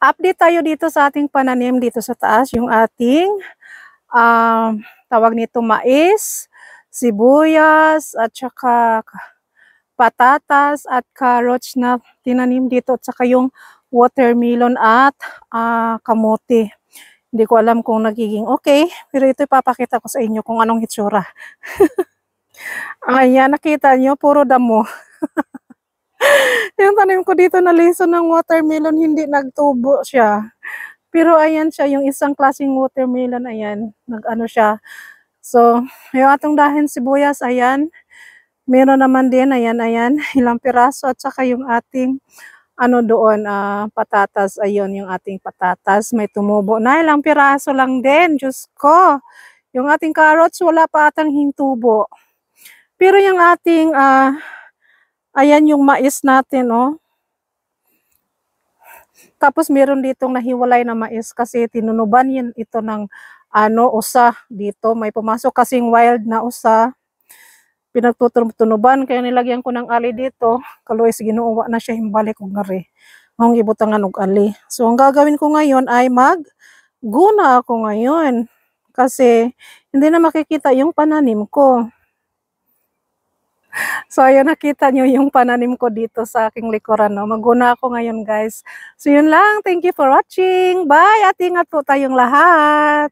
Update tayo dito sa ating pananim dito sa taas, yung ating tawag nito mais, sibuyas, at saka patatas at carrots na tinanim dito, at saka yung watermelon at kamote. Hindi ko alam kung nagiging okay, pero ito ipapakita ko sa inyo kung anong hitsura. Ayan, nakita nyo, puro damo. Yung tanim ko dito na leso ng watermelon, hindi nagtubo siya. Pero ayan siya, yung isang klaseng watermelon, ayan, nag-ano siya. So, yung atong dahin sibuyas, ayan, meron naman din, ayan, ilang piraso, at saka yung ating, ano doon, patatas, ayun, yung ating patatas, may tumubo na, ilang piraso lang din, Diyos ko. Yung ating carrots, wala pa atang hintubo. Pero yung ating, ayan yung mais natin, oh. Tapos meron ditong nahiwalay na mais kasi tinunuban yan ito ng usa dito. May pumasok kasing wild na usa. Pinagtutunuban kaya nilagyan ko ng ali dito. Kaluoy ginuuwa na siya himbalik og ngari. Ang ibutangan og ali. So ang gagawin ko ngayon ay magguna ako ngayon kasi hindi na makikita yung pananim ko. So, ayun, nakita nyo yung pananim ko dito sa aking likuran, no? Magguna ako ngayon, guys. So, yun lang. Thank you for watching. Bye! At ingat po tayong lahat.